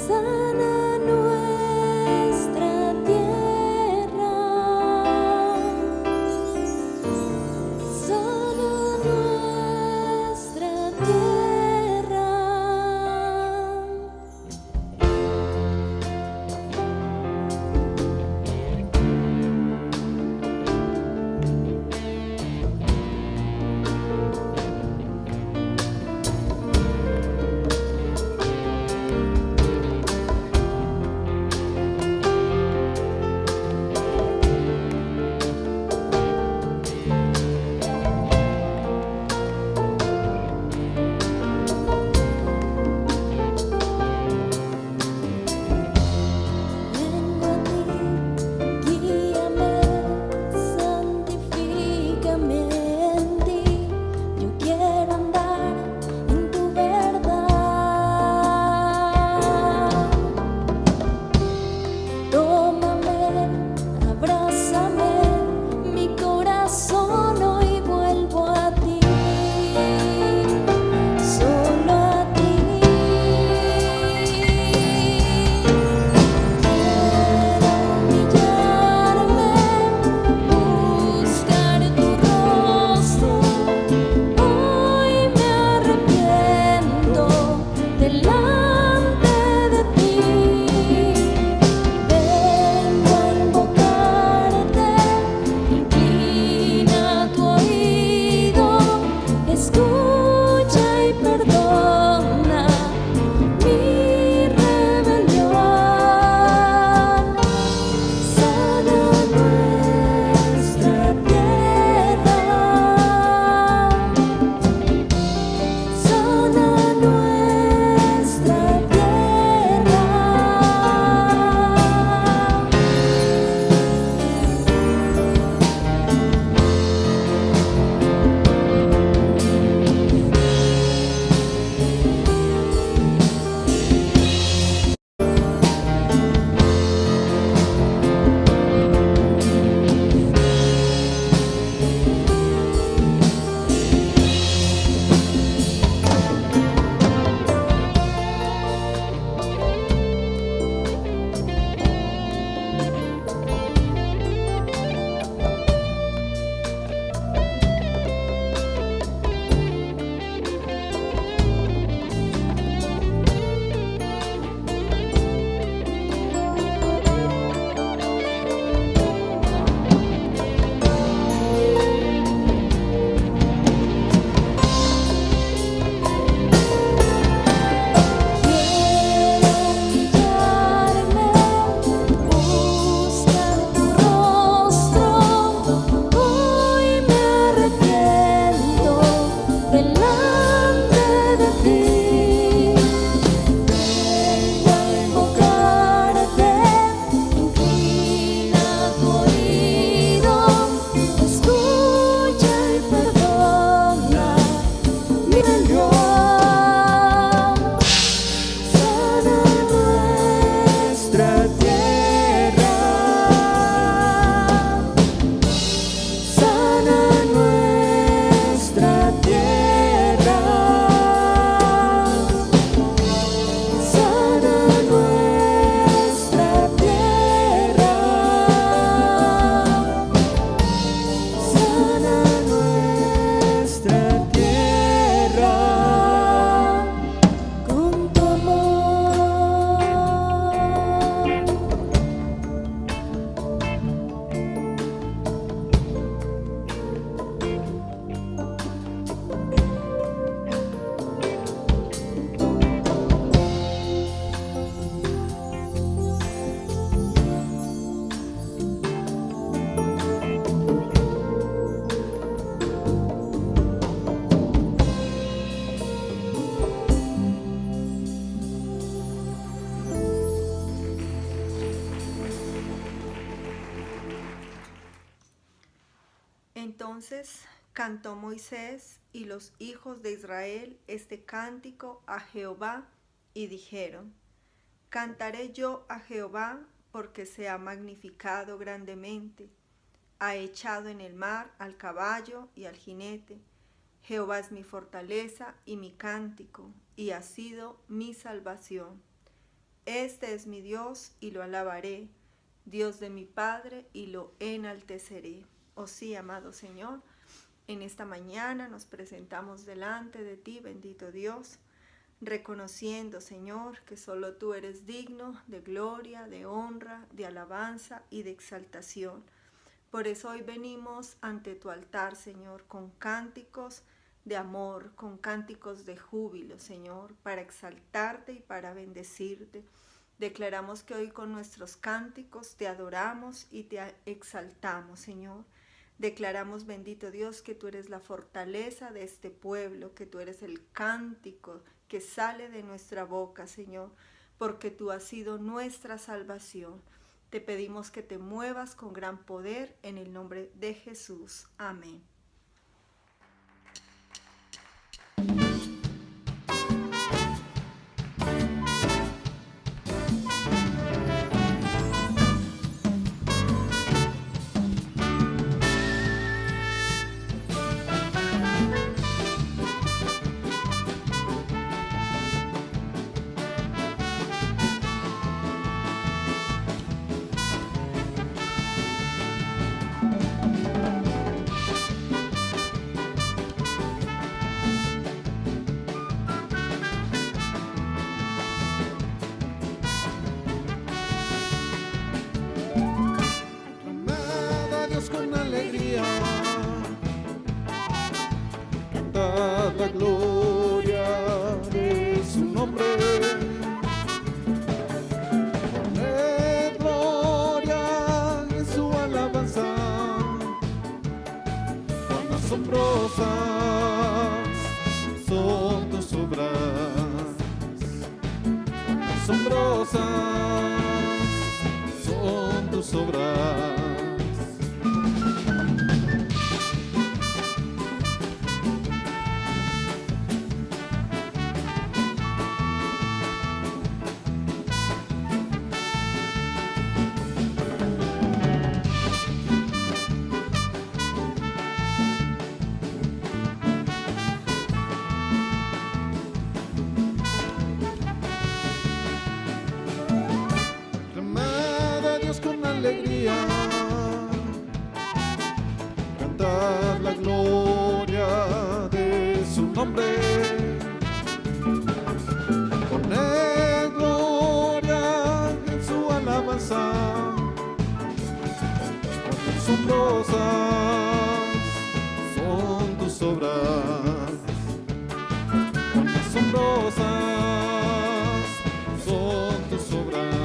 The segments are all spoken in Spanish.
sana nuestra tierra, sana nuestra tierra. Vengo a ti, guíame, santifícame en ti. Yo quiero andar en tu verdad. Tómame, abrázame, mi corazón hoy vuelvo a ti, solo a ti. Quiero humillarme, buscar tu rostro. Hoy me arrepiento delante de ti. Vengo a invocarte, inclina tu oído, escucha y perdona mi rebelión. Sana nuestra tierra, sana nuestra tierra. Quiero humillarme, buscar tu rostro. Hoy me arrepiento delante de ti. Vengo a invocarte, inclina tu oído, escucha y perdona mi rebelión. Sana nuestra tierra, sana nuestra tierra, sana nuestra tierra, sana nuestra tierra con tu amor. Entonces cantó Moisés y los hijos de Israel este cántico a Jehová y dijeron: Cantaré yo a Jehová porque se ha magnificado grandemente, ha echado en el mar al caballo y al jinete. Jehová es mi fortaleza y mi cántico, y ha sido mi salvación. Este es mi Dios y lo alabaré, Dios de mi Padre y lo enalteceré. Oh sí, amado Señor, en esta mañana nos presentamos delante de ti, bendito Dios, reconociendo, Señor, que solo tú eres digno de gloria, de honra, de alabanza y de exaltación. Por eso hoy venimos ante tu altar, Señor, con cánticos de amor, con cánticos de júbilo, Señor, para exaltarte y para bendecirte. Declaramos que hoy con nuestros cánticos te adoramos y te exaltamos, Señor. Declaramos, bendito Dios, que tú eres la fortaleza de este pueblo, que tú eres el cántico que sale de nuestra boca, Señor, porque tú has sido nuestra salvación. Te pedimos que te muevas con gran poder en el nombre de Jesús. Amén. Con alegría, cantad la gloria de su nombre, poned gloria en su alabanza, cuán asombrosas son tus obras, cuán asombrosas son tus obras. Con alegría, cantar la gloria de su nombre, poner gloria en su alabanza, cuán asombrosas son tus obras, cuán asombrosas son tus obras.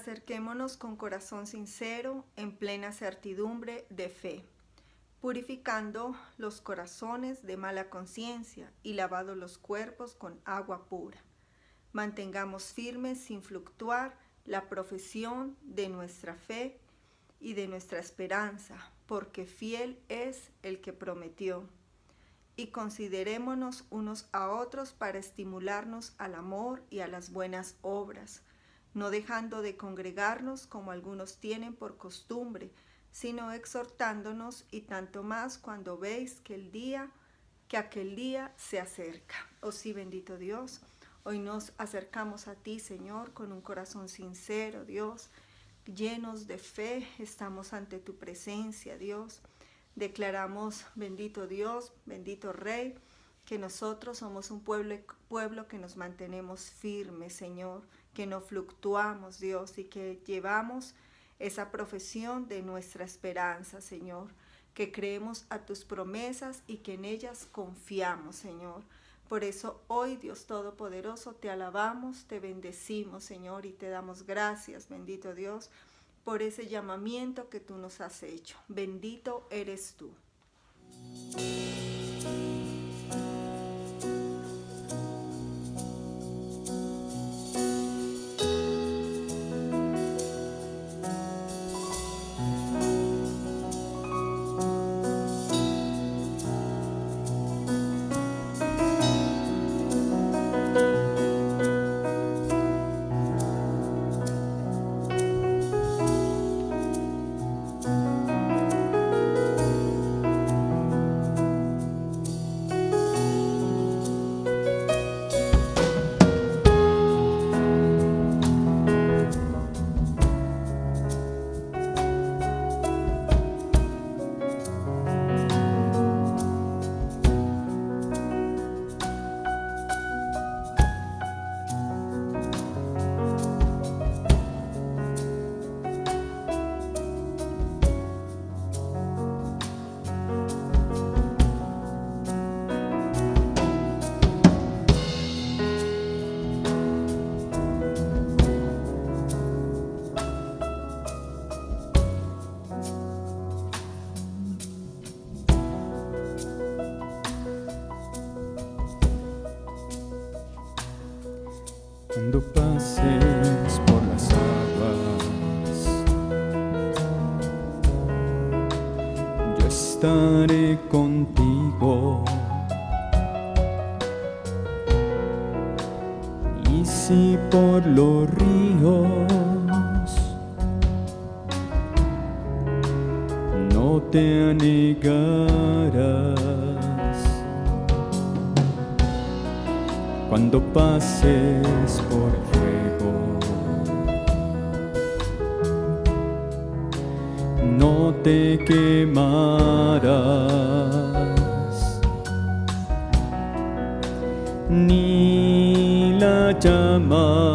Acerquémonos con corazón sincero, en plena certidumbre de fe, purificando los corazones de mala conciencia y lavados los cuerpos con agua pura. Mantengamos firmes sin fluctuar la profesión de nuestra fe y de nuestra esperanza, porque fiel es el que prometió. Y considerémonos unos a otros para estimularnos al amor y a las buenas obras, no dejando de congregarnos como algunos tienen por costumbre, sino exhortándonos, y tanto más cuando veis que aquel día se acerca. Oh sí, bendito Dios, hoy nos acercamos a ti, Señor, con un corazón sincero, Dios, llenos de fe, estamos ante tu presencia, Dios. Declaramos, bendito Dios, bendito Rey, que nosotros somos un pueblo que nos mantenemos firmes, Señor, que no fluctuamos, Dios, y que llevamos esa profesión de nuestra esperanza, Señor, que creemos a tus promesas y que en ellas confiamos, Señor. Por eso hoy, Dios Todopoderoso, te alabamos, te bendecimos, Señor, y te damos gracias, bendito Dios, por ese llamamiento que tú nos has hecho. Bendito eres tú. Cuando pases por las aguas, yo estaré contigo. Y si por los ríos no te anegarás. Cuando pases por el fuego, no te quemarás, ni la llama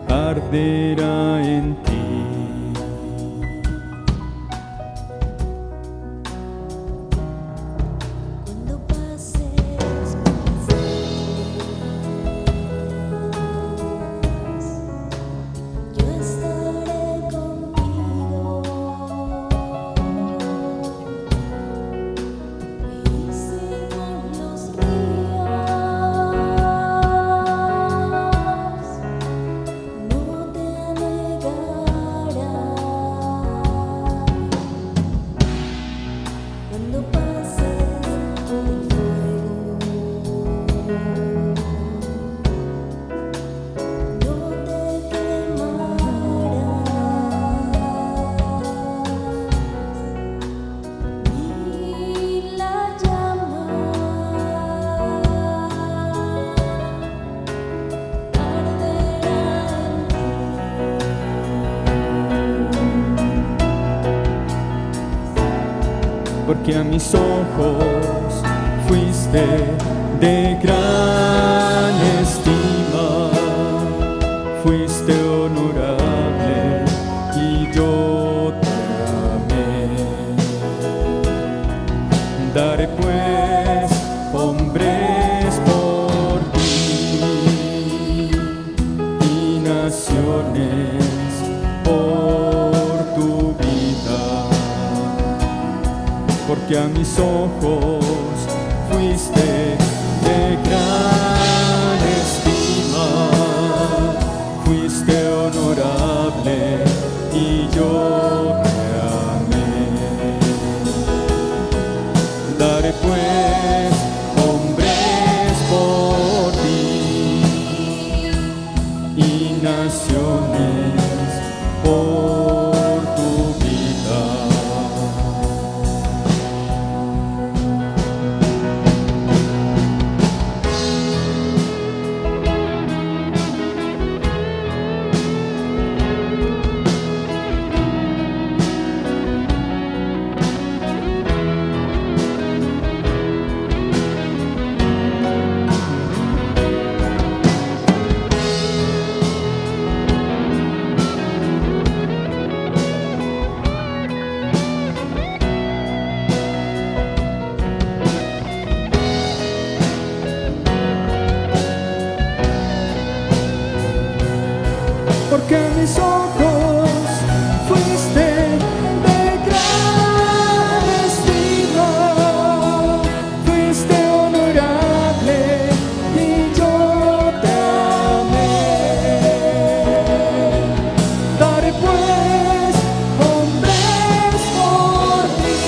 arderá en ti. Porque a mis ojos fuiste de gran estima, fuiste honorable y yo te amé. Daré pues hombres por ti. naciones por tu vida, porque a mis ojos fuiste de gran estima, fuiste honorable y yo te amé. Daré pues hombres por ti y naciones por tu vida. Porque a mis ojos fuiste de gran estima, fuiste honorable y yo te amé. Daré pues hombres por ti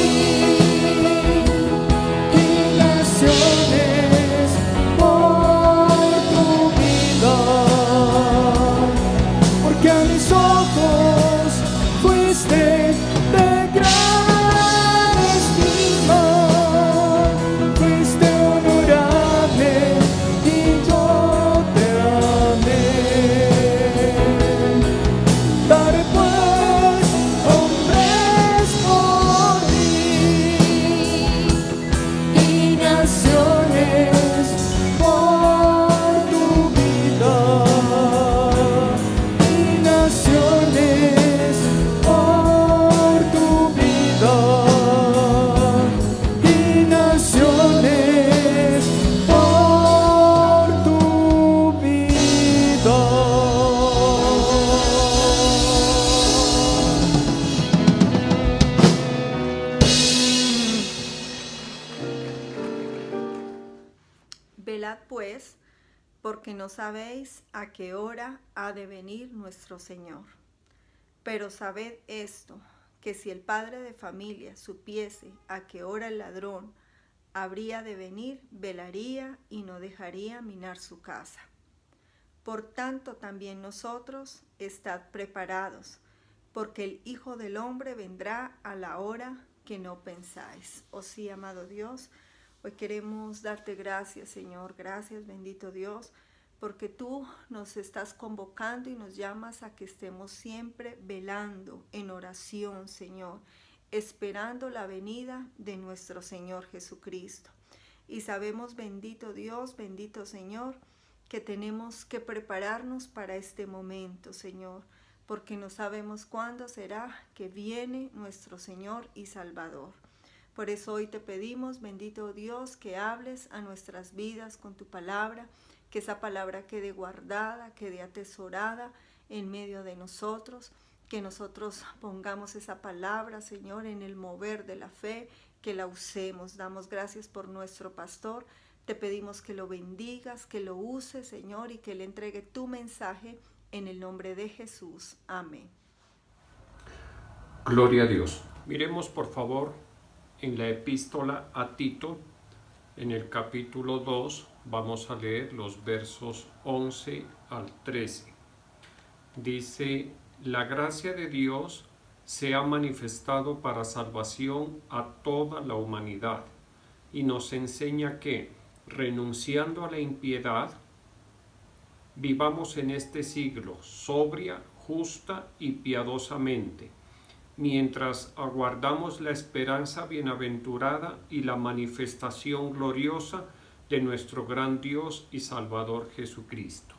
y naciones por tu vida. Porque a mis ojos fuiste de gran estima, fuiste honorable y yo te amé. Daré pues hombres por ti y naciones por tu vida. Naciones por tu vida y naciones por tu vida. Velad pues, porque no sabéis a qué hora ha de venir nuestro Señor. Pero sabed esto, que si el padre de familia supiese a qué hora el ladrón habría de venir, velaría y no dejaría minar su casa. Por tanto, también nosotros estad preparados, porque el Hijo del Hombre vendrá a la hora que no pensáis. Oh sí, amado Dios, hoy queremos darte gracias, Señor. Gracias, bendito Dios, porque tú nos estás convocando y nos llamas a que estemos siempre velando en oración, Señor, esperando la venida de nuestro Señor Jesucristo. Y sabemos, bendito Dios, bendito Señor, que tenemos que prepararnos para este momento, Señor, porque no sabemos cuándo será que viene nuestro Señor y Salvador. Por eso hoy te pedimos, bendito Dios, que hables a nuestras vidas con tu palabra, que esa palabra quede guardada, quede atesorada en medio de nosotros, que nosotros pongamos esa palabra, Señor, en el mover de la fe, que la usemos. Damos gracias por nuestro pastor. Te pedimos que lo bendigas, que lo uses, Señor, y que le entregue tu mensaje en el nombre de Jesús. Amén. Gloria a Dios. Miremos por favor en la epístola a Tito, en el capítulo 2, vamos a leer los versos 11 al 13. Dice: la gracia de Dios se ha manifestado para salvación a toda la humanidad y nos enseña que, renunciando a la impiedad, vivamos en este siglo sobria, justa y piadosamente, mientras aguardamos la esperanza bienaventurada y la manifestación gloriosa de nuestro gran Dios y Salvador Jesucristo.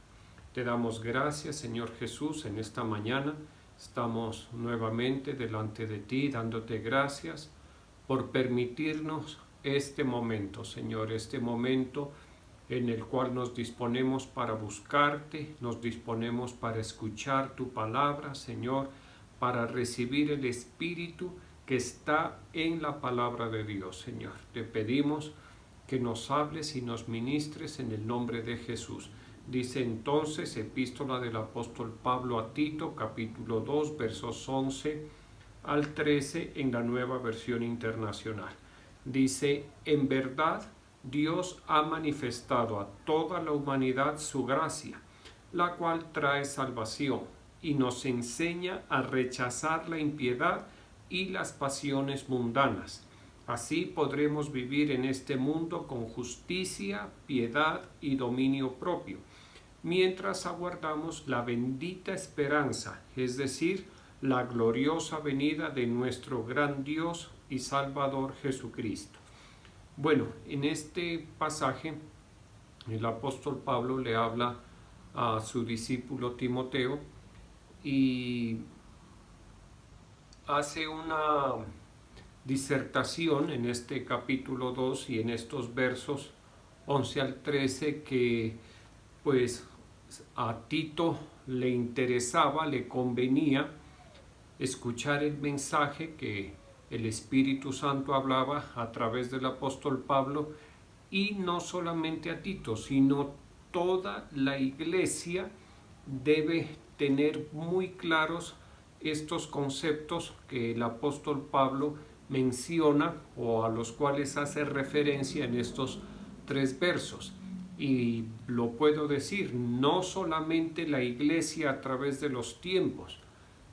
Te damos gracias, Señor Jesús, en esta mañana. Estamos nuevamente delante de ti, dándote gracias por permitirnos este momento, Señor, este momento en el cual nos disponemos para buscarte, nos disponemos para escuchar tu palabra, Señor, para recibir el Espíritu que está en la palabra de Dios, Señor. Te pedimos que nos hables y nos ministres en el nombre de Jesús. Dice entonces, epístola del apóstol Pablo a Tito, capítulo 2, versos 11 al 13 en la Nueva Versión Internacional. Dice, en verdad, Dios ha manifestado a toda la humanidad su gracia, la cual trae salvación y nos enseña a rechazar la impiedad y las pasiones mundanas. Así podremos vivir en este mundo con justicia, piedad y dominio propio, mientras aguardamos la bendita esperanza, es decir, la gloriosa venida de nuestro gran Dios y Salvador Jesucristo. Bueno, en este pasaje el apóstol Pablo le habla a su discípulo Timoteo y hace una disertación en este capítulo 2 y en estos versos 11 al 13 que pues a Tito le interesaba, le convenía escuchar el mensaje que el Espíritu Santo hablaba a través del apóstol Pablo, y no solamente a Tito, sino toda la iglesia debe tener muy claros estos conceptos que el apóstol Pablo menciona o a los cuales hace referencia en estos 3 versos. Y lo puedo decir, no solamente la iglesia a través de los tiempos,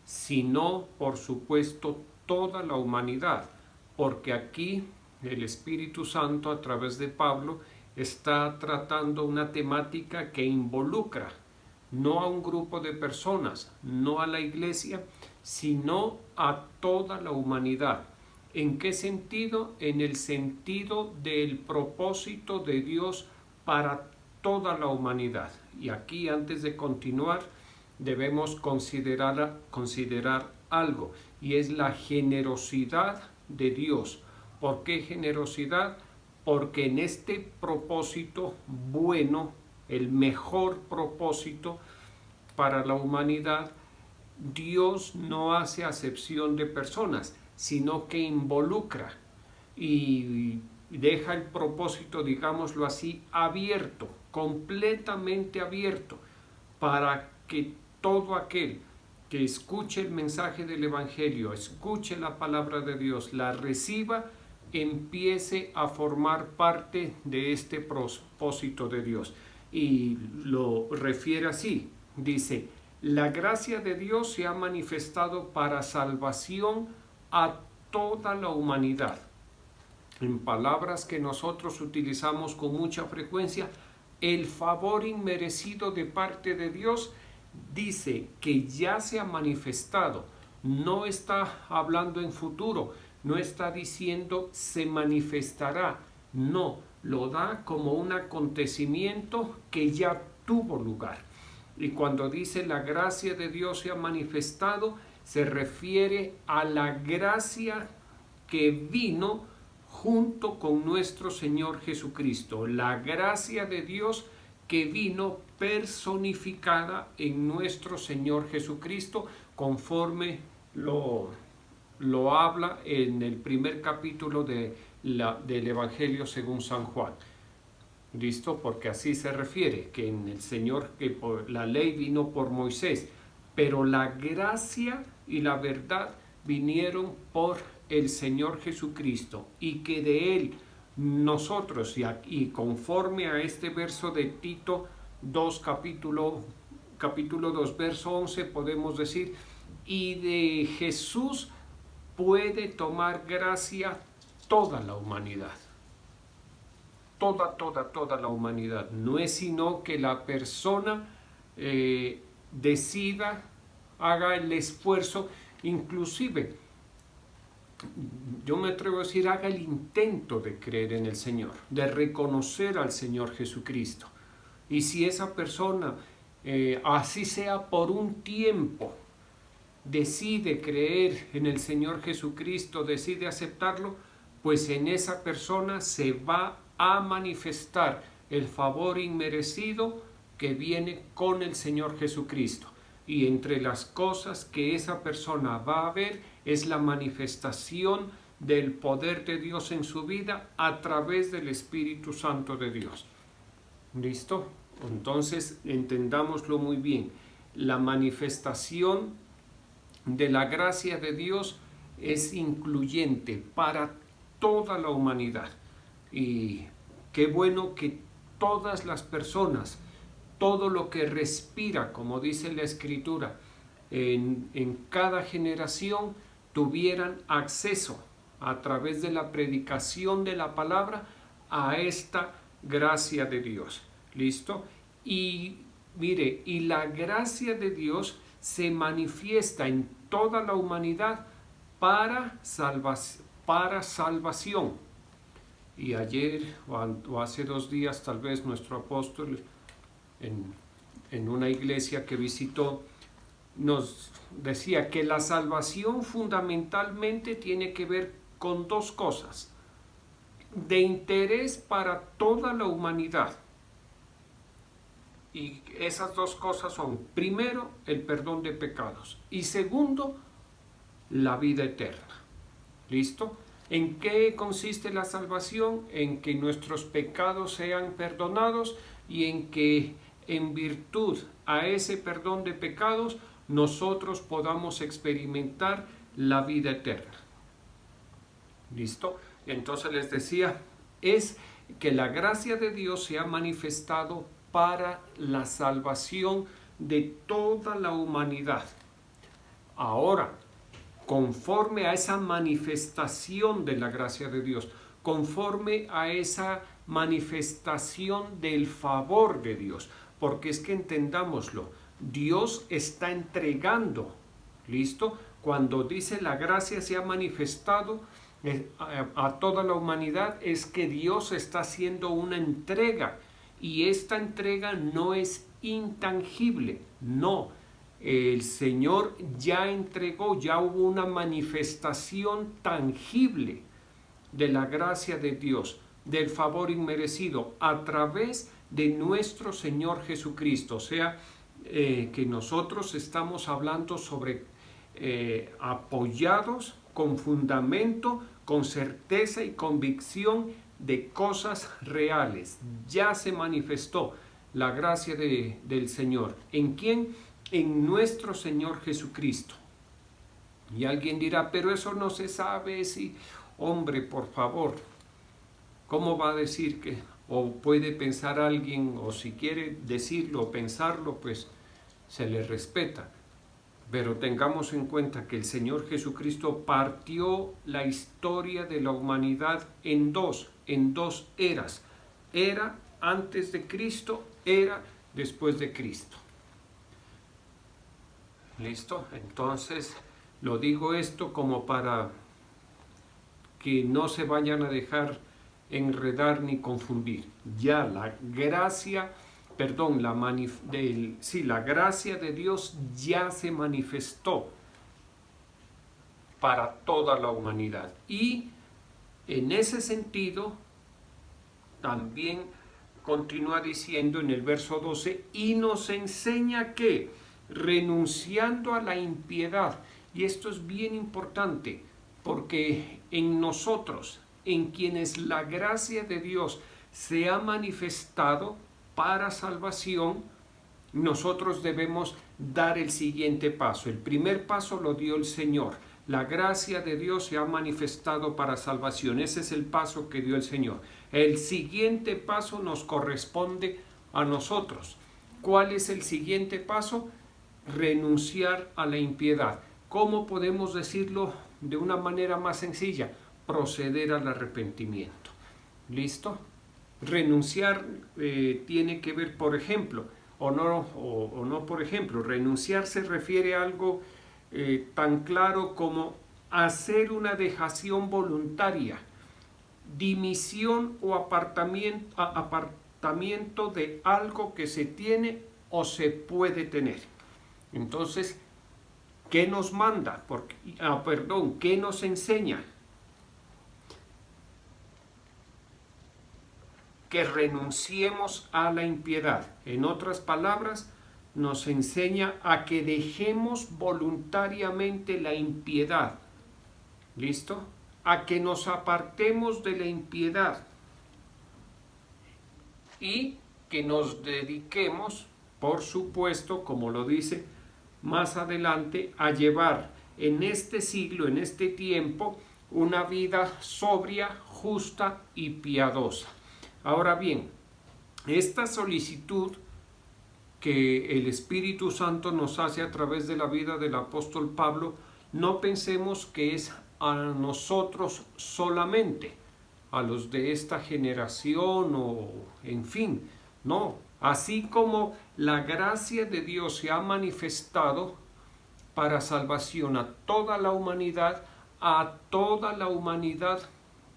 sino por supuesto toda la humanidad, porque aquí el Espíritu Santo a través de Pablo está tratando una temática que involucra no a un grupo de personas, no a la iglesia, sino a toda la humanidad. ¿En qué sentido? En el sentido del propósito de Dios para toda la humanidad. Y aquí, antes de continuar, debemos considerar algo, y es la generosidad de Dios. ¿Por qué generosidad? Porque en este propósito bueno, el mejor propósito para la humanidad, Dios no hace acepción de personas, sino que involucra y deja el propósito, digámoslo así, abierto, completamente abierto, para que todo aquel que escuche el mensaje del Evangelio, escuche la palabra de Dios, la reciba, empiece a formar parte de este propósito de Dios. Y lo refiere así, dice, la gracia de Dios se ha manifestado para salvación a toda la humanidad. En palabras que nosotros utilizamos con mucha frecuencia, el favor inmerecido de parte de Dios dice que ya se ha manifestado, no está hablando en futuro, no está diciendo se manifestará, no, lo da como un acontecimiento que ya tuvo lugar. Y cuando dice la gracia de Dios se ha manifestado, se refiere a la gracia que vino junto con nuestro Señor Jesucristo, la gracia de Dios que vino personificada en nuestro Señor Jesucristo, conforme lo habla en el primer capítulo del Evangelio según San Juan. ¿Listo? Porque así se refiere, que en el Señor, que por la ley vino por Moisés, pero la gracia y la verdad vinieron por el Señor Jesucristo, y que de Él nosotros, y conforme a este verso de Tito 2, capítulo 2, verso 11, podemos decir, y de Jesús puede tomar gracia toda la humanidad. Toda la humanidad. No es sino que la persona decida, haga el esfuerzo, inclusive, yo me atrevo a decir, haga el intento de creer en el Señor, de reconocer al Señor Jesucristo. Y si esa persona, así sea por un tiempo, decide creer en el Señor Jesucristo, decide aceptarlo, pues en esa persona se va a manifestar el favor inmerecido que viene con el Señor Jesucristo. Y entre las cosas que esa persona va a ver es la manifestación del poder de Dios en su vida a través del Espíritu Santo de Dios. ¿Listo? Entonces entendámoslo muy bien. La manifestación de la gracia de Dios es incluyente para toda la humanidad. Y qué bueno que todas las personas, todo lo que respira, como dice la Escritura, en cada generación tuvieran acceso a través de la predicación de la palabra a esta gracia de Dios. ¿Listo? Y mire, y la gracia de Dios se manifiesta en toda la humanidad para salvación. Y ayer o hace 2 días tal vez nuestro apóstol en una iglesia que visitó nos decía que la salvación fundamentalmente tiene que ver con 2 cosas de interés para toda la humanidad. Y esas 2 cosas son, primero, el perdón de pecados y segundo, la vida eterna. ¿Listo? ¿En qué consiste la salvación? En que nuestros pecados sean perdonados y en que en virtud a ese perdón de pecados nosotros podamos experimentar la vida eterna. ¿Listo? Entonces les decía, es que la gracia de Dios se ha manifestado para la salvación de toda la humanidad. Ahora, conforme a esa manifestación de la gracia de Dios, conforme a esa manifestación del favor de Dios, porque es que entendámoslo, Dios está entregando, ¿listo? Cuando dice la gracia se ha manifestado a toda la humanidad, es que Dios está haciendo una entrega, y esta entrega no es intangible, no. El Señor ya entregó, ya hubo una manifestación tangible de la gracia de Dios, del favor inmerecido, a través de nuestro Señor Jesucristo. O sea, que nosotros estamos hablando sobre apoyados con fundamento, con certeza y convicción de cosas reales. Ya se manifestó la gracia del Señor. ¿En quién? En nuestro Señor Jesucristo. Y alguien dirá, pero eso no se sabe si... Hombre, por favor, ¿cómo va a decir que... o puede pensar alguien, o si quiere decirlo o pensarlo, pues se le respeta. Pero tengamos en cuenta que el Señor Jesucristo partió la historia de la humanidad en dos eras. Era antes de Cristo, era después de Cristo. ¿Listo? Entonces, lo digo esto como para que no se vayan a dejar enredar ni confundir. Ya la gracia, la gracia de Dios ya se manifestó para toda la humanidad. Y en ese sentido, también continúa diciendo en el verso 12, y nos enseña que, renunciando a la impiedad, y esto es bien importante, porque en nosotros, en quienes la gracia de Dios se ha manifestado para salvación, nosotros debemos dar el siguiente paso. El primer paso lo dio el Señor. La gracia de Dios se ha manifestado para salvación. Ese es el paso que dio el Señor. El siguiente paso nos corresponde a nosotros. ¿Cuál es el siguiente paso? Renunciar a la impiedad. ¿Cómo podemos decirlo de una manera más sencilla? Proceder al arrepentimiento. ¿Listo? Renunciar tiene que ver, por ejemplo, o no por ejemplo, renunciar se refiere a algo tan claro como hacer una dejación voluntaria, dimisión o apartamiento de algo que se tiene o se puede tener. Entonces, ¿qué nos manda? ¿Qué nos enseña? que renunciemos a la impiedad. En otras palabras, nos enseña a que dejemos voluntariamente la impiedad. ¿Listo? A que nos apartemos de la impiedad y que nos dediquemos, por supuesto, como lo dice más adelante, a llevar en este siglo, en este tiempo, una vida sobria, justa y piadosa. Ahora bien, esta solicitud que el Espíritu Santo nos hace a través de la vida del apóstol Pablo, no pensemos que es a nosotros solamente, a los de esta generación o en fin, no. Así como la gracia de Dios se ha manifestado para salvación a toda la humanidad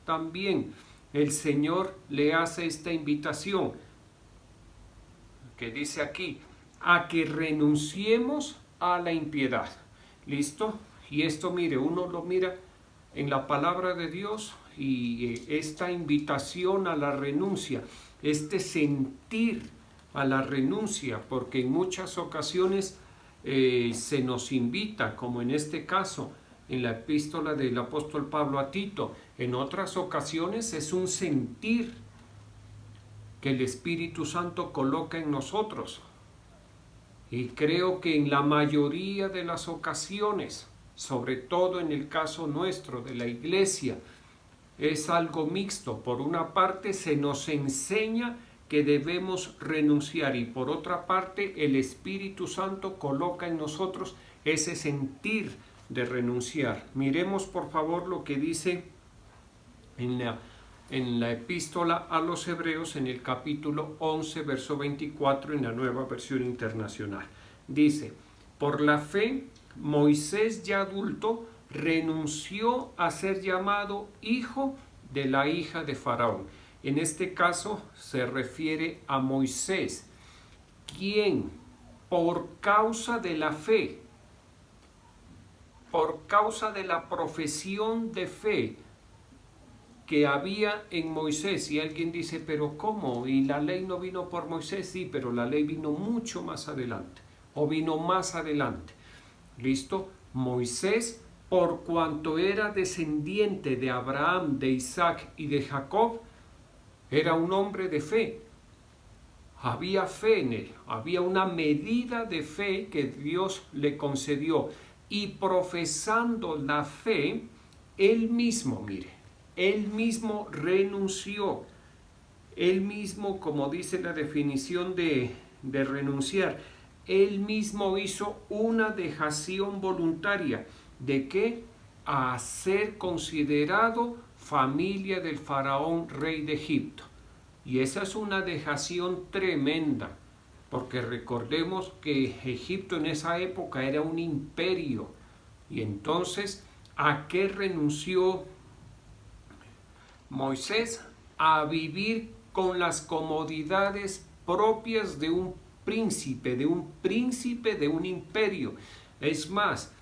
también el Señor le hace esta invitación que dice aquí, a que renunciemos a la impiedad. ¿Listo? Y esto, mire, uno lo mira en la palabra de Dios y esta invitación a la renuncia, este sentir a la renuncia, porque en muchas ocasiones se nos invita, como en este caso, en la epístola del apóstol Pablo a Tito, en otras ocasiones es un sentir que el Espíritu Santo coloca en nosotros. Y creo que en la mayoría de las ocasiones, sobre todo en el caso nuestro de la iglesia, es algo mixto. Por una parte se nos enseña que debemos renunciar y por otra parte el Espíritu Santo coloca en nosotros ese sentir de renunciar. Miremos por favor lo que dice en la epístola a los Hebreos en el capítulo 11 verso 24 en la Nueva Versión Internacional. Dice, por la fe Moisés ya adulto renunció a ser llamado hijo de la hija de Faraón. En este caso se refiere a Moisés, quien por causa de la fe, por causa de la profesión de fe que había en Moisés, y alguien dice, pero ¿cómo? ¿Y la ley no vino por Moisés? Sí, pero la ley vino mucho más adelante, o vino más adelante. ¿Listo? Moisés, por cuanto era descendiente de Abraham, de Isaac y de Jacob, era un hombre de fe. Había fe en él, había una medida de fe que Dios le concedió. Y profesando la fe, él mismo, mire, él mismo renunció. Él mismo, como dice la definición de renunciar, él mismo hizo una dejación voluntaria. ¿De qué? A ser considerado familia del faraón rey de Egipto. Y esa es una dejación tremenda, porque recordemos que Egipto en esa época era un imperio. Y entonces, ¿a qué renunció Moisés? A vivir con las comodidades propias de un príncipe de un imperio. Es más,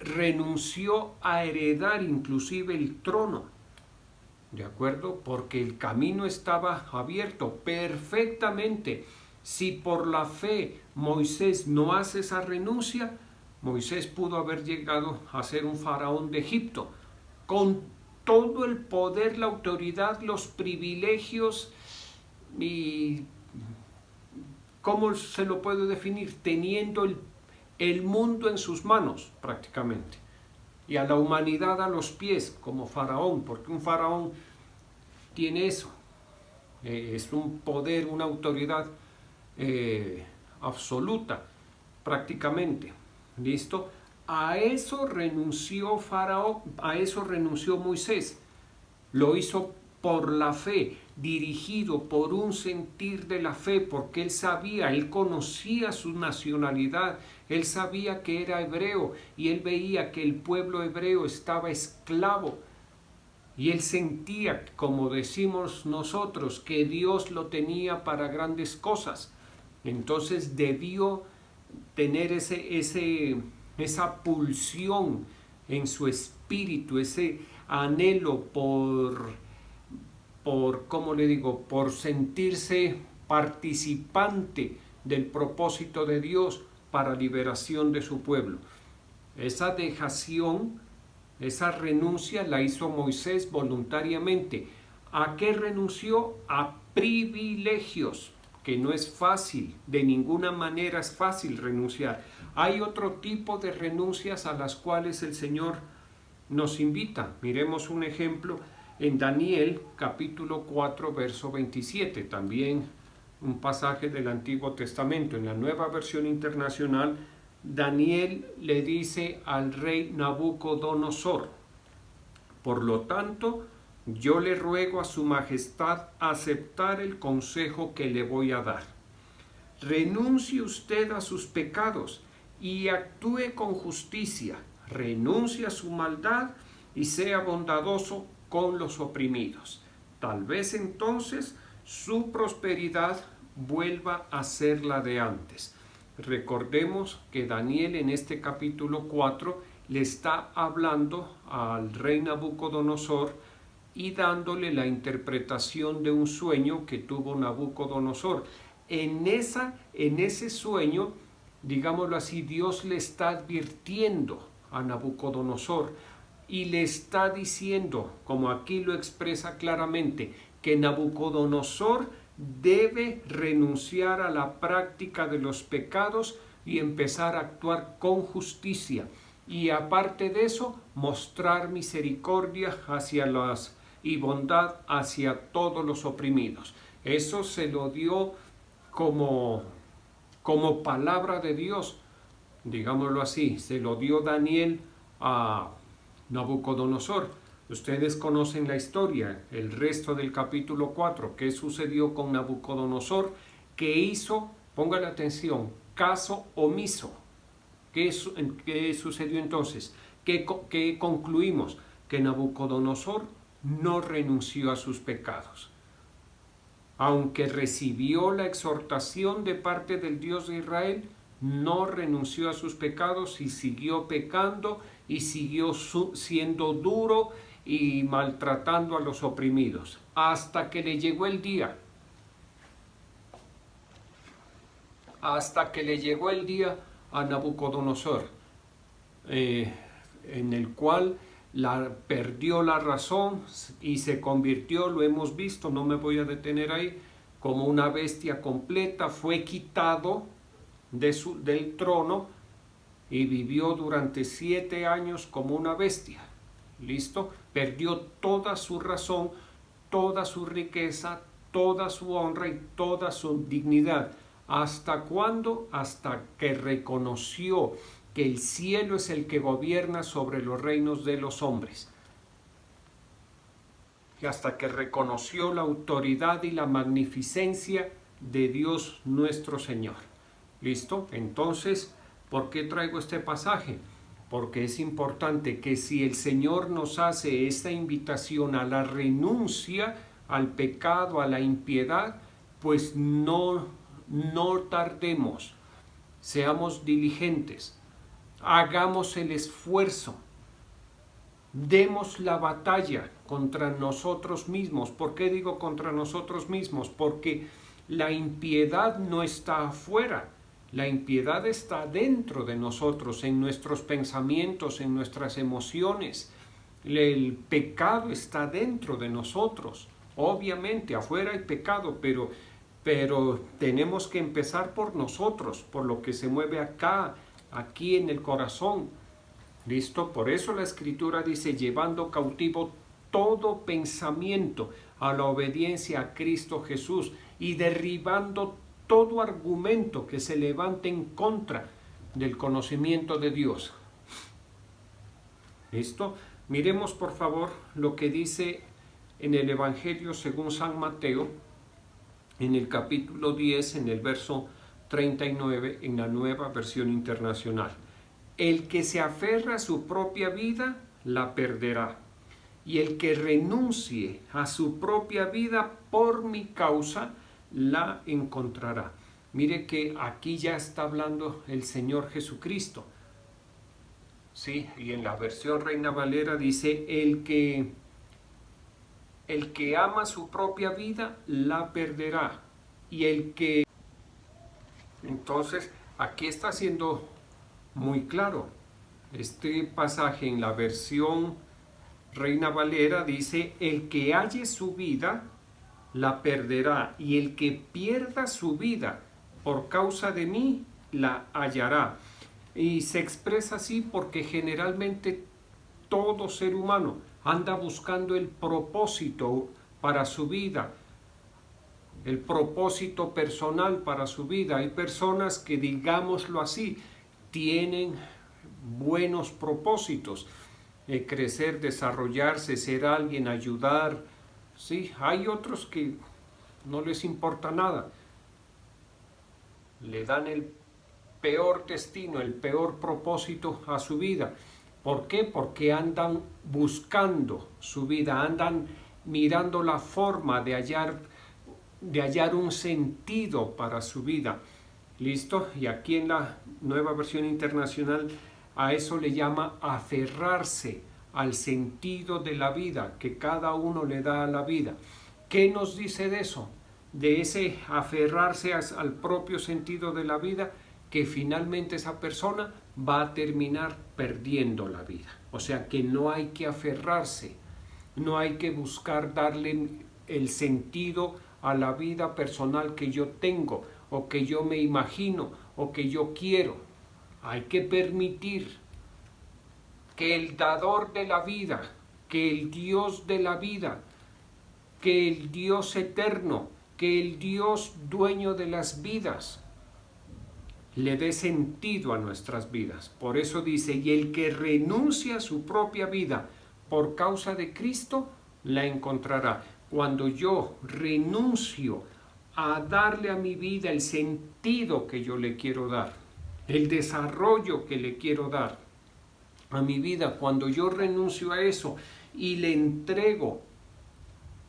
renunció a heredar inclusive el trono, ¿de acuerdo? Porque el camino estaba abierto perfectamente. Si por la fe Moisés no hace esa renuncia, Moisés pudo haber llegado a ser un faraón de Egipto, con todo el poder, la autoridad, los privilegios y, ¿cómo se lo puedo definir? Teniendo el mundo en sus manos prácticamente, y a la humanidad a los pies como faraón, porque un faraón tiene eso, es un poder, una autoridad absoluta prácticamente. ¿Listo? A eso renunció Faraón, a eso renunció Moisés. Lo hizo por la fe, dirigido por un sentir de la fe, porque él sabía, él conocía su nacionalidad, él sabía que era hebreo y él veía que el pueblo hebreo estaba esclavo. Y él sentía, como decimos nosotros, que Dios lo tenía para grandes cosas. Entonces debió tener esa pulsión en su espíritu, ese anhelo por ¿cómo le digo?, por sentirse participante del propósito de Dios para liberación de su pueblo. Esa dejación, esa renuncia la hizo Moisés voluntariamente. ¿A qué renunció? A privilegios, que no es fácil, de ninguna manera es fácil renunciar. Hay otro tipo de renuncias a las cuales el Señor nos invita. Miremos un ejemplo en Daniel capítulo 4 verso 27, también un pasaje del Antiguo Testamento. En la Nueva Versión Internacional, Daniel le dice al rey Nabucodonosor: por lo tanto, yo le ruego a su majestad aceptar el consejo que le voy a dar. Renuncie usted a sus pecados y actúe con justicia, renuncie a su maldad y sea bondadoso con los oprimidos. Tal vez entonces su prosperidad vuelva a ser la de antes. Recordemos que Daniel en este capítulo 4 le está hablando al rey Nabucodonosor y dándole la interpretación de un sueño que tuvo Nabucodonosor. En ese sueño, digámoslo así, Dios le está advirtiendo a Nabucodonosor y le está diciendo, como aquí lo expresa claramente, que Nabucodonosor debe renunciar a la práctica de los pecados y empezar a actuar con justicia. Y aparte de eso, mostrar misericordia y bondad hacia todos los oprimidos. Eso se lo dio como palabra de Dios, digámoslo así, se lo dio Daniel a Nabucodonosor. Ustedes conocen la historia, el resto del capítulo 4, qué sucedió con Nabucodonosor, que hizo, póngale atención, caso omiso. ¿Qué sucedió entonces? ¿Qué concluimos? Que Nabucodonosor no renunció a sus pecados. Aunque recibió la exhortación de parte del Dios de Israel, no renunció a sus pecados y siguió pecando y siguió siendo duro y maltratando a los oprimidos, hasta que le llegó el día. A Nabucodonosor, en el cual perdió la razón y se convirtió, lo hemos visto, no me voy a detener ahí, como una bestia completa. Fue quitado del trono y vivió durante 7 años como una bestia. ¿Listo? Perdió toda su razón, toda su riqueza, toda su honra y toda su dignidad. ¿Hasta cuándo? Hasta que reconoció que el cielo es el que gobierna sobre los reinos de los hombres. Y hasta que reconoció la autoridad y la magnificencia de Dios nuestro Señor. ¿Listo? Entonces, ¿por qué traigo este pasaje? Porque es importante que si el Señor nos hace esta invitación a la renuncia al pecado, a la impiedad, pues no tardemos, seamos diligentes, hagamos el esfuerzo, demos la batalla contra nosotros mismos. ¿Por qué digo contra nosotros mismos? Porque la impiedad no está afuera. La impiedad está dentro de nosotros, en nuestros pensamientos, en nuestras emociones. El pecado está dentro de nosotros. Obviamente, afuera hay pecado, pero tenemos que empezar por nosotros, por lo que se mueve aquí en el corazón. ¿Listo? Por eso la Escritura dice, llevando cautivo todo pensamiento a la obediencia a Cristo Jesús y derribando todo argumento que se levante en contra del conocimiento de Dios. ¿Listo? Miremos por favor lo que dice en el Evangelio según San Mateo, en el capítulo 10, en el verso 39, en la Nueva Versión Internacional. El que se aferra a su propia vida, la perderá. Y el que renuncie a su propia vida por mi causa, la encontrará. Mire que aquí ya está hablando el Señor Jesucristo. Sí, y en la versión Reina Valera dice, el que el que ama su propia vida la perderá. Y el que... Entonces, aquí está siendo muy claro. Este pasaje en la versión Reina Valera dice: el que halle su vida la perderá, y el que pierda su vida por causa de mí la hallará. Y se expresa así porque generalmente todo ser humano anda buscando el propósito para su vida, el propósito personal para su vida. Hay personas que, digámoslo así, tienen buenos propósitos, crecer, desarrollarse, ser alguien, ayudar. Sí, hay otros que no les importa nada, le dan el peor destino, el peor propósito a su vida. ¿Por qué? Porque andan buscando su vida, andan mirando la forma de hallar un sentido para su vida. ¿Listo? Y aquí en la Nueva Versión Internacional a eso le llama aferrarse al sentido de la vida que cada uno le da a la vida. ¿Qué nos dice de eso? De ese aferrarse al propio sentido de la vida, que finalmente esa persona va a terminar perdiendo la vida. O sea que no hay que aferrarse, no hay que buscar darle el sentido a la vida personal que yo tengo, o que yo me imagino, o que yo quiero. Hay que permitir que el dador de la vida, que el Dios de la vida, que el Dios eterno, que el Dios dueño de las vidas, le dé sentido a nuestras vidas. Por eso dice: y el que renuncia a su propia vida por causa de Cristo, la encontrará. Cuando yo renuncio a darle a mi vida el sentido que yo le quiero dar, el desarrollo que le quiero dar a mi vida, cuando yo renuncio a eso y le entrego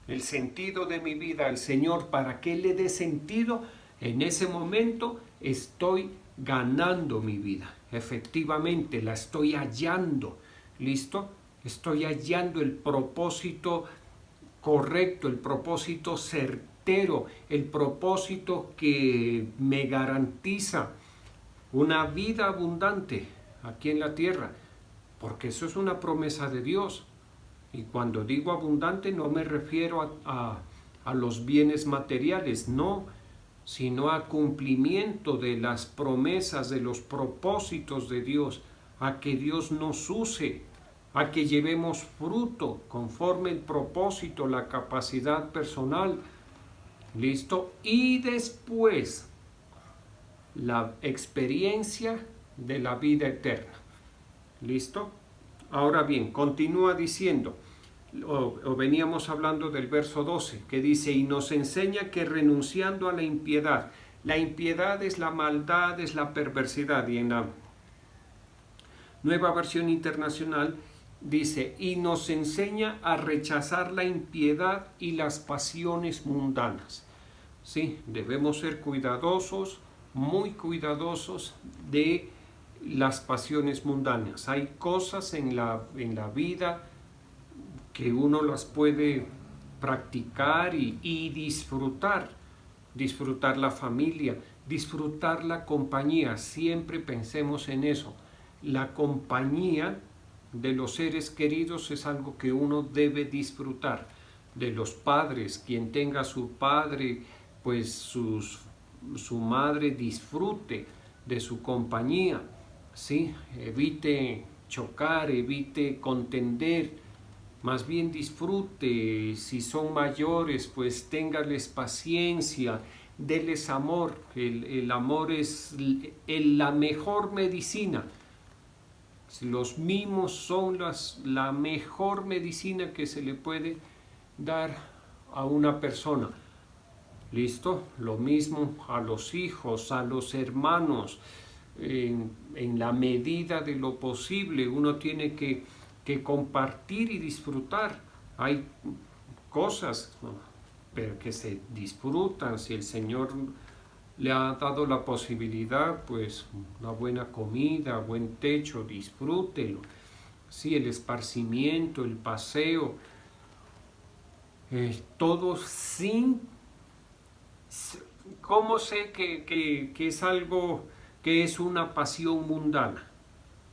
el sentido de mi vida al Señor para que Él le dé sentido, en ese momento estoy ganando mi vida. Efectivamente, la estoy hallando. ¿Listo? Estoy hallando el propósito correcto, el propósito certero, el propósito que me garantiza una vida abundante aquí en la tierra, porque eso es una promesa de Dios. Y cuando digo abundante no me refiero a los bienes materiales, no, sino a cumplimiento de las promesas, de los propósitos de Dios, a que Dios nos use, a que llevemos fruto conforme el propósito, la capacidad personal. ¿Listo? Y después la experiencia de la vida eterna. ¿Listo? Ahora bien, continúa diciendo, o veníamos hablando del verso 12, que dice: y nos enseña que renunciando a la impiedad es la maldad, es la perversidad. Y en la Nueva Versión Internacional dice: y nos enseña a rechazar la impiedad y las pasiones mundanas. Sí, debemos ser cuidadosos, muy cuidadosos de las pasiones mundanas. Hay cosas en la vida que uno las puede practicar y disfrutar la familia, disfrutar la compañía. Siempre pensemos en eso. La compañía de los seres queridos es algo que uno debe disfrutar. De los padres, quien tenga su padre, pues su madre, disfrute de su compañía. ¿Sí? Evite chocar, evite contender, más bien disfrute. Si son mayores, pues téngales paciencia, déles amor. El amor es la mejor medicina. Los mimos son la mejor medicina que se le puede dar a una persona. ¿Listo? Lo mismo a los hijos, a los hermanos. En la medida de lo posible uno tiene que compartir y disfrutar. Hay cosas, ¿no?, pero que se disfrutan. Si el Señor le ha dado la posibilidad, pues una buena comida, buen techo, disfrútelo. Sí, el esparcimiento, el paseo, todo sin... ¿Cómo sé que es algo que es una pasión mundana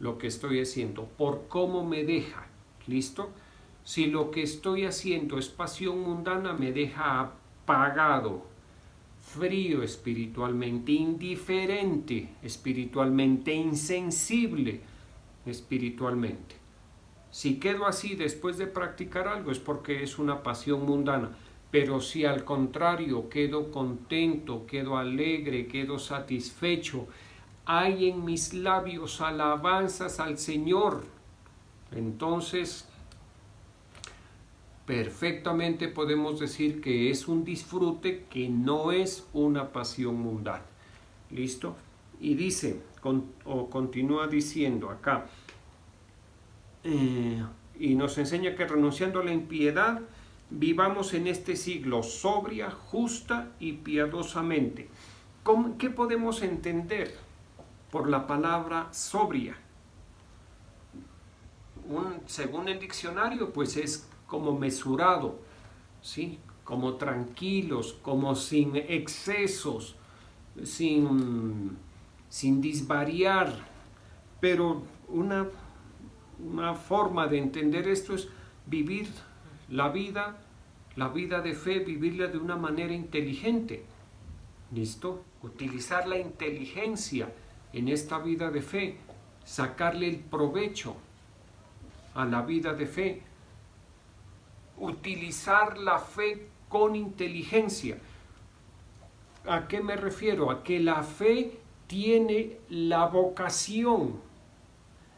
lo que estoy haciendo? Por cómo me deja, ¿listo? Si lo que estoy haciendo es pasión mundana, me deja apagado, frío espiritualmente, indiferente espiritualmente, insensible espiritualmente. Si quedo así después de practicar algo es porque es una pasión mundana. Pero si al contrario quedo contento, quedo alegre, quedo satisfecho, hay en mis labios alabanzas al Señor, entonces perfectamente podemos decir que es un disfrute, que no es una pasión mundana. ¿Listo? Y dice, continúa diciendo acá, y nos enseña que renunciando a la impiedad, vivamos en este siglo sobria, justa y piadosamente. ¿Qué podemos entender por la palabra sobria? Según el diccionario, pues es como mesurado, ¿sí? Como tranquilos, como sin excesos, sin disvariar. Pero una forma de entender esto es vivir la vida de fe, vivirla de una manera inteligente. ¿Listo? Utilizar la inteligencia en esta vida de fe, sacarle el provecho a la vida de fe, utilizar la fe con inteligencia. ¿A qué me refiero? A que la fe tiene la vocación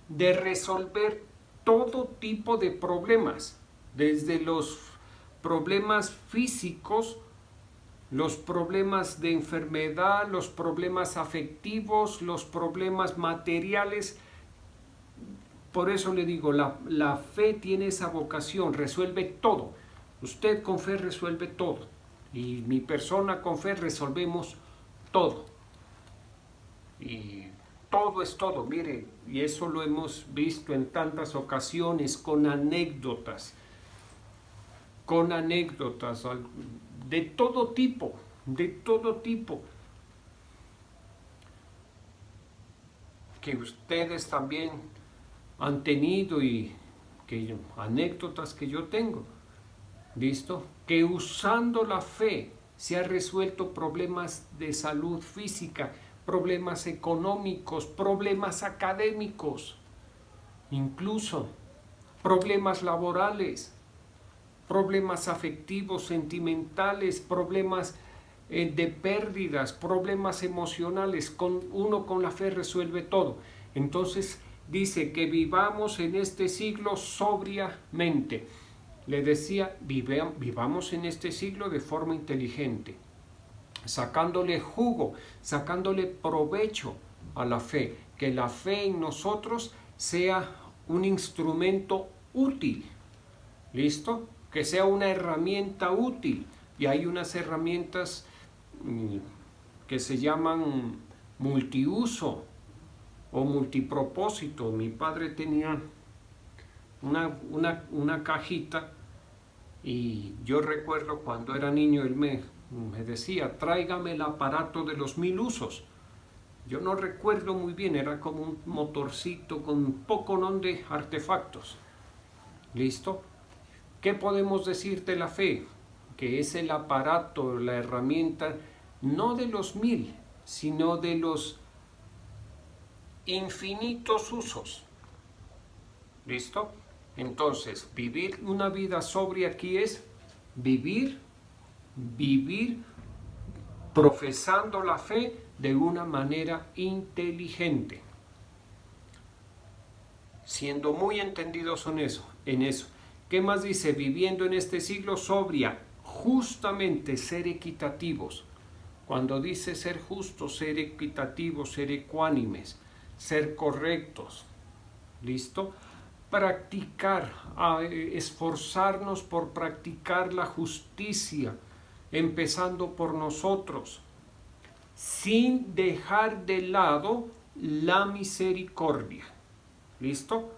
de resolver todo tipo de problemas, desde los problemas físicos, los problemas de enfermedad, los problemas afectivos, los problemas materiales. Por eso le digo, la fe tiene esa vocación, resuelve todo. Usted con fe resuelve todo. Y mi persona con fe resolvemos todo. Y todo es todo, mire, y eso lo hemos visto en tantas ocasiones con anécdotas de todo tipo, que ustedes también han tenido y anécdotas que yo tengo, ¿listo? Que usando la fe se han resuelto problemas de salud física, problemas económicos, problemas académicos, incluso problemas laborales, problemas afectivos, sentimentales, problemas de pérdidas, problemas emocionales. Uno con la fe resuelve todo. Entonces dice que vivamos en este siglo sobriamente. Le decía, vivamos en este siglo de forma inteligente, sacándole jugo, sacándole provecho a la fe, que la fe en nosotros sea un instrumento útil, ¿listo? Que sea una herramienta útil. Y hay unas herramientas que se llaman multiuso o multipropósito. Mi padre tenía una cajita y yo recuerdo cuando era niño él me decía, tráigame el aparato de los 1000 usos. Yo no recuerdo muy bien, era como un motorcito con un poco de artefactos. ¿Listo? ¿Qué podemos decir de la fe? Que es el aparato, la herramienta, no de los 1000, sino de los infinitos usos. ¿Listo? Entonces, vivir una vida sobria aquí es vivir profesando la fe de una manera inteligente, siendo muy entendidos en eso. ¿Qué más dice? Viviendo en este siglo sobria, justamente ser equitativos. Cuando dice ser justos, ser equitativos, ser ecuánimes, ser correctos. ¿Listo? Practicar, esforzarnos por practicar la justicia, empezando por nosotros, sin dejar de lado la misericordia. ¿Listo?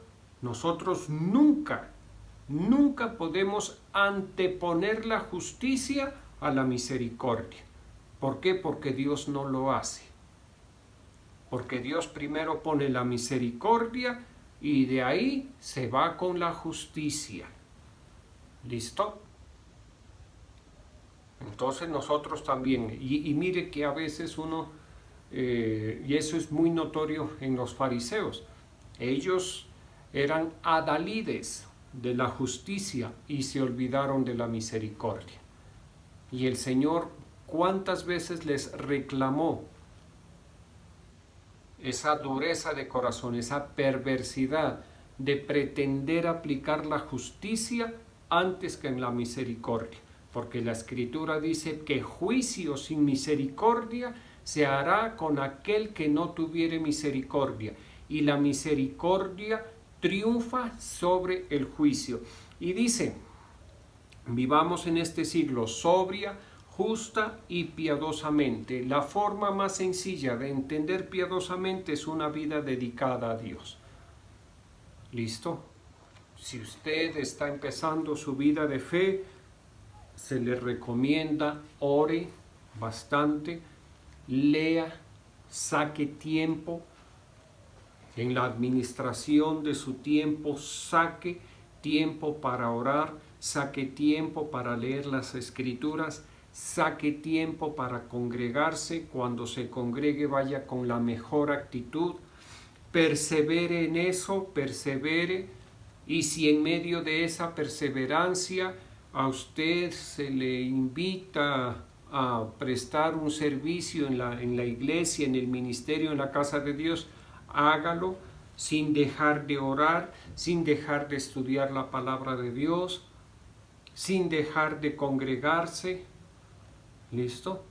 Nosotros nunca Nunca podemos anteponer la justicia a la misericordia. ¿Por qué? Porque Dios no lo hace. Porque Dios primero pone la misericordia y de ahí se va con la justicia. ¿Listo? Entonces nosotros también, y mire que a veces uno, y eso es muy notorio en los fariseos, ellos eran adalides de la justicia y se olvidaron de la misericordia. Y el Señor, ¿cuántas veces les reclamó esa dureza de corazón, esa perversidad de pretender aplicar la justicia antes que en la misericordia? Porque la Escritura dice que juicio sin misericordia se hará con aquel que no tuviere misericordia, y la misericordia triunfa sobre el juicio. Y dice, vivamos en este siglo sobria, justa y piadosamente. La forma más sencilla de entender piadosamente es una vida dedicada a Dios. ¿Listo? Si usted está empezando su vida de fe, se le recomienda ore bastante, lea, saque tiempo en la administración de su tiempo, saque tiempo para orar, saque tiempo para leer las Escrituras, saque tiempo para congregarse. Cuando se congregue, vaya con la mejor actitud, persevere en eso, persevere, y si en medio de esa perseverancia a usted se le invita a prestar un servicio en la iglesia, en el ministerio, en la casa de Dios, hágalo sin dejar de orar, sin dejar de estudiar la palabra de Dios, sin dejar de congregarse. ¿Listo?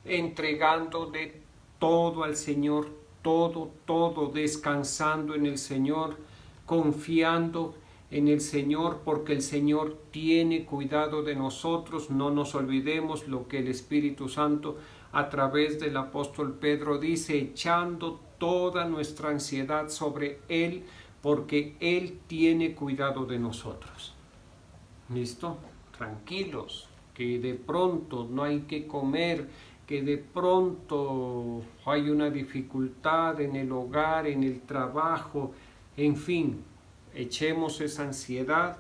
Entregando de todo al Señor, todo, descansando en el Señor, confiando en el Señor, porque el Señor tiene cuidado de nosotros. No nos olvidemos lo que el Espíritu Santo a través del apóstol Pedro dice, echando toda nuestra ansiedad sobre Él, porque Él tiene cuidado de nosotros. ¿Listo? Tranquilos, que de pronto no hay que comer, que de pronto hay una dificultad en el hogar, en el trabajo, en fin, echemos esa ansiedad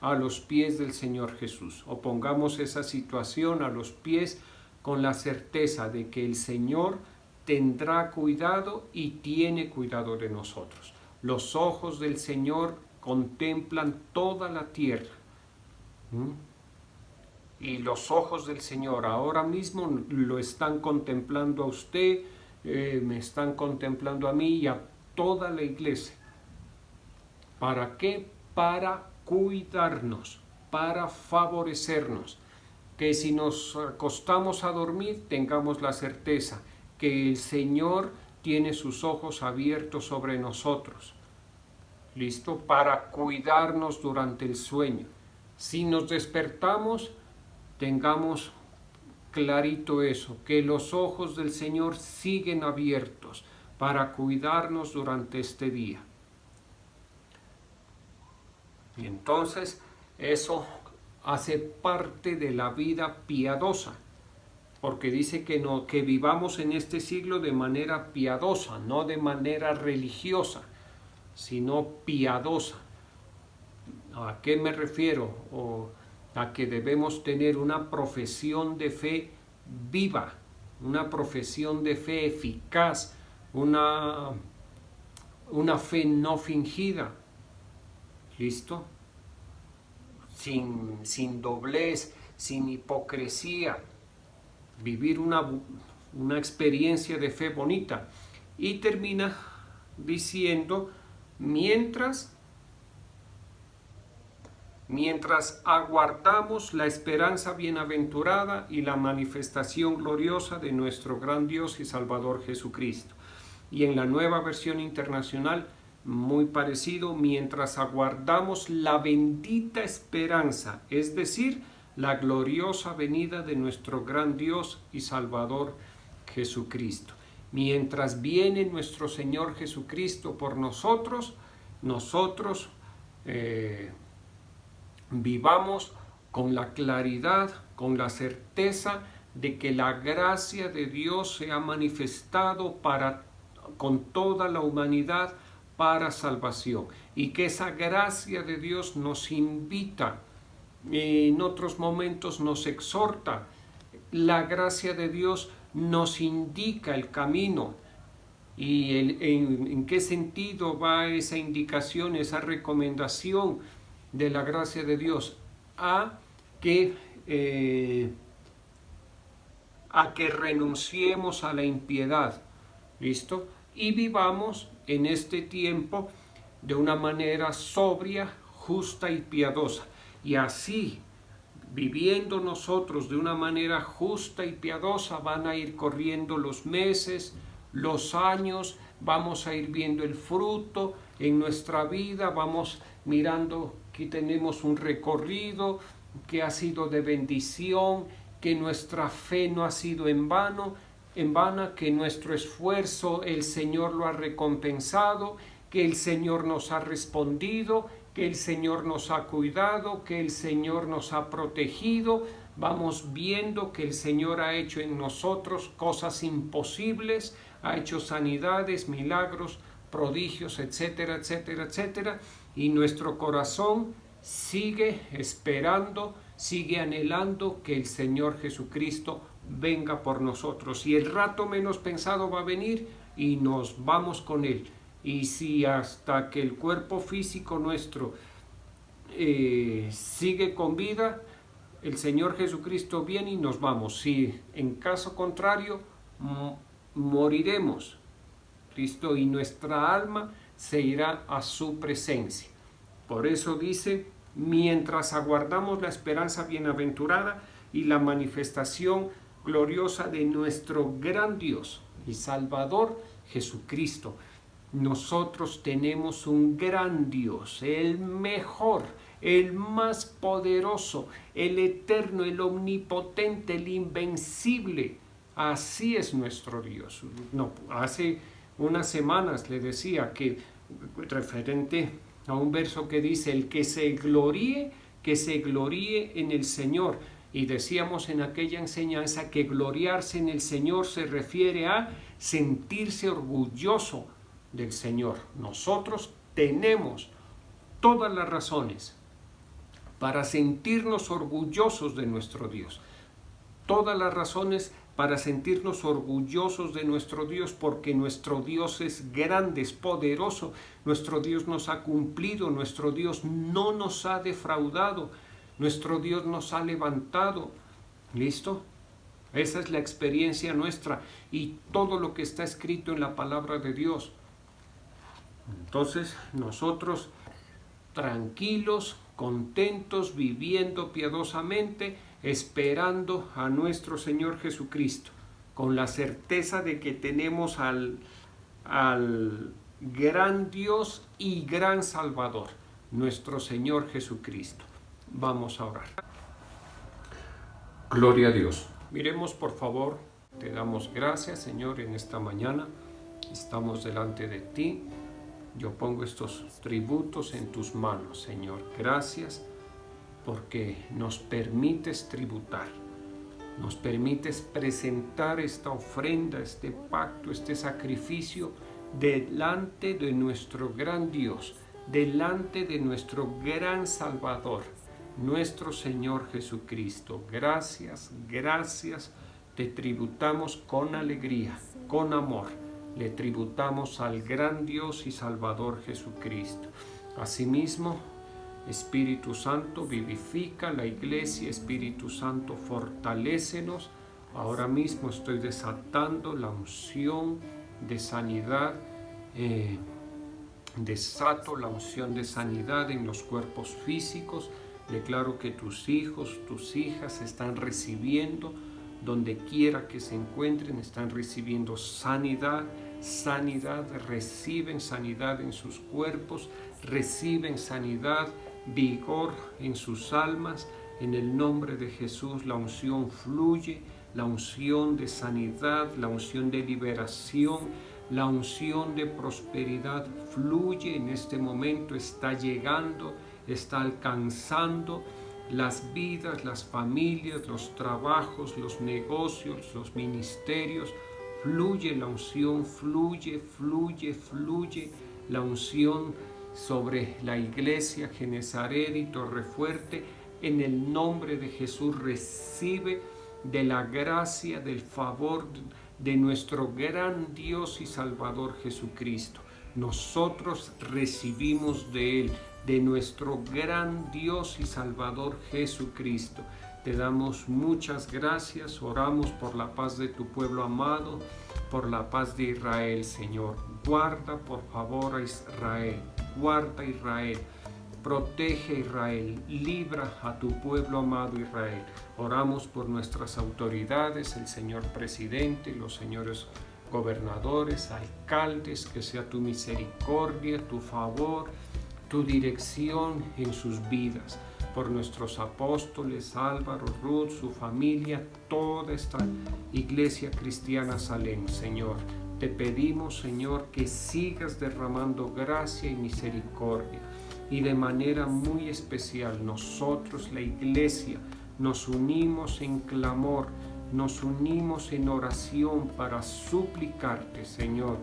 a los pies del Señor Jesús, o pongamos esa situación a los pies con la certeza de que el Señor tendrá cuidado y tiene cuidado de nosotros. Los ojos del Señor contemplan toda la tierra. Y los ojos del Señor ahora mismo lo están contemplando a usted, me están contemplando a mí y a toda la iglesia. ¿Para qué? Para cuidarnos, para favorecernos. Que si nos acostamos a dormir, tengamos la certeza que el Señor tiene sus ojos abiertos sobre nosotros. ¿Listo? Para cuidarnos durante el sueño. Si nos despertamos, tengamos clarito eso, que los ojos del Señor siguen abiertos para cuidarnos durante este día. Y entonces eso hace parte de la vida piadosa, porque dice que vivamos en este siglo de manera piadosa, no de manera religiosa, sino piadosa. ¿A qué me refiero? A que debemos tener una profesión de fe viva, una profesión de fe eficaz, una fe no fingida. ¿Listo? Sin doblez, sin hipocresía, vivir una experiencia de fe bonita. Y termina diciendo, mientras aguardamos la esperanza bienaventurada y la manifestación gloriosa de nuestro gran Dios y Salvador Jesucristo. Y en la Nueva Versión Internacional, muy parecido, mientras aguardamos la bendita esperanza, es decir, la gloriosa venida de nuestro gran Dios y Salvador Jesucristo. Mientras viene nuestro Señor Jesucristo por nosotros, nosotros vivamos con la claridad, con la certeza de que la gracia de Dios se ha manifestado con toda la humanidad para salvación, y que esa gracia de Dios nos invita, en otros momentos nos exhorta. La gracia de Dios nos indica el camino. ¿Y en qué sentido va esa indicación, esa recomendación de la gracia de Dios? A que renunciemos a la impiedad, ¿listo? Y vivamos en este tiempo de una manera sobria, justa y piadosa. Y así, viviendo nosotros de una manera justa y piadosa, van a ir corriendo los meses, los años, vamos a ir viendo el fruto en nuestra vida, vamos mirando que tenemos un recorrido que ha sido de bendición, que nuestra fe no ha sido en vana, que nuestro esfuerzo el Señor lo ha recompensado, que el Señor nos ha respondido, que el Señor nos ha cuidado, que el Señor nos ha protegido. Vamos viendo que el Señor ha hecho en nosotros cosas imposibles, ha hecho sanidades, milagros, prodigios, etcétera, etcétera, etcétera. Y nuestro corazón sigue esperando, sigue anhelando que el Señor Jesucristo venga por nosotros. Y el rato menos pensado va a venir y nos vamos con Él. Y si hasta que el cuerpo físico nuestro sigue con vida, el Señor Jesucristo viene y nos vamos. Si en caso contrario, moriremos, ¿listo? Y nuestra alma se irá a su presencia. Por eso dice, mientras aguardamos la esperanza bienaventurada y la manifestación gloriosa de nuestro gran Dios y Salvador Jesucristo. Nosotros tenemos un gran Dios, el mejor, el más poderoso, el eterno, el omnipotente, el invencible. Así es nuestro Dios. No, hace unas semanas le decía que, referente a un verso que dice, el que se gloríe en el Señor. Y decíamos en aquella enseñanza que gloriarse en el Señor se refiere a sentirse orgulloso del Señor. Nosotros tenemos todas las razones para sentirnos orgullosos de nuestro Dios. Todas las razones para sentirnos orgullosos de nuestro Dios, porque nuestro Dios es grande, es poderoso, nuestro Dios nos ha cumplido, nuestro Dios no nos ha defraudado, nuestro Dios nos ha levantado. ¿Listo? Esa es la experiencia nuestra y todo lo que está escrito en la palabra de Dios. Entonces, nosotros tranquilos, contentos, viviendo piadosamente, esperando a nuestro Señor Jesucristo, con la certeza de que tenemos al gran Dios y gran Salvador, nuestro Señor Jesucristo. Vamos a orar. Gloria a Dios. Miremos, por favor, te damos gracias, Señor, en esta mañana. Estamos delante de ti. Yo pongo estos tributos en tus manos, Señor. Gracias porque nos permites tributar. Nos permites presentar esta ofrenda, este pacto, este sacrificio delante de nuestro gran Dios, delante de nuestro gran Salvador, nuestro Señor Jesucristo. Gracias, gracias. Te tributamos con alegría, con amor. Le tributamos al gran Dios y Salvador Jesucristo. Asimismo, Espíritu Santo, vivifica la iglesia. Espíritu Santo, fortalécenos. Ahora mismo estoy desatando la unción de sanidad. Desato la unción de sanidad en los cuerpos físicos. Declaro que tus hijos, tus hijas están recibiendo, donde quiera que se encuentren, están recibiendo sanidad, reciben sanidad en sus cuerpos, reciben sanidad, vigor en sus almas. En el nombre de Jesús la unción fluye, la unción de sanidad, la unción de liberación, la unción de prosperidad fluye en este momento, está llegando, está alcanzando las vidas, las familias, los trabajos, los negocios, los ministerios. Fluye la unción, fluye la unción sobre la iglesia Genesaret y Torrefuerte. En el nombre de Jesús recibe de la gracia, del favor de nuestro gran Dios y Salvador Jesucristo. Nosotros recibimos de Él, de nuestro gran Dios y Salvador Jesucristo. Te damos muchas gracias, oramos por la paz de tu pueblo amado, por la paz de Israel, Señor. Guarda por favor a Israel, guarda a Israel, protege a Israel, libra a tu pueblo amado Israel. Oramos por nuestras autoridades, el señor presidente, los señores gobernadores, alcaldes, que sea tu misericordia, tu favor, tu dirección en sus vidas. Por nuestros apóstoles, Álvaro, Ruth, su familia, toda esta iglesia cristiana Salem, Señor. Te pedimos, Señor, que sigas derramando gracia y misericordia. Y de manera muy especial, nosotros, la iglesia, nos unimos en clamor, nos unimos en oración para suplicarte, Señor,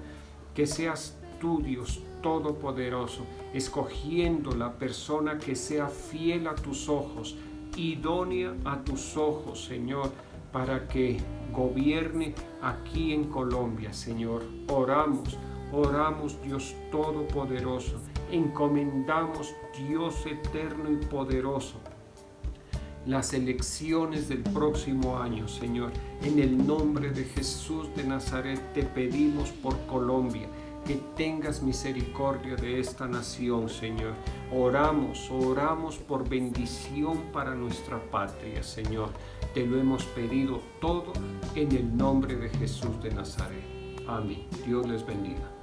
que seas tú, Dios Todopoderoso, escogiendo la persona que sea fiel a tus ojos, idónea a tus ojos, Señor, para que gobierne aquí en Colombia, Señor. Oramos, Dios Todopoderoso, encomendamos, Dios eterno y poderoso, las elecciones del próximo año, Señor. En el nombre de Jesús de Nazaret te pedimos por Colombia, que tengas misericordia de esta nación, Señor. Oramos por bendición para nuestra patria, Señor. Te lo hemos pedido todo en el nombre de Jesús de Nazaret. Amén. Dios les bendiga.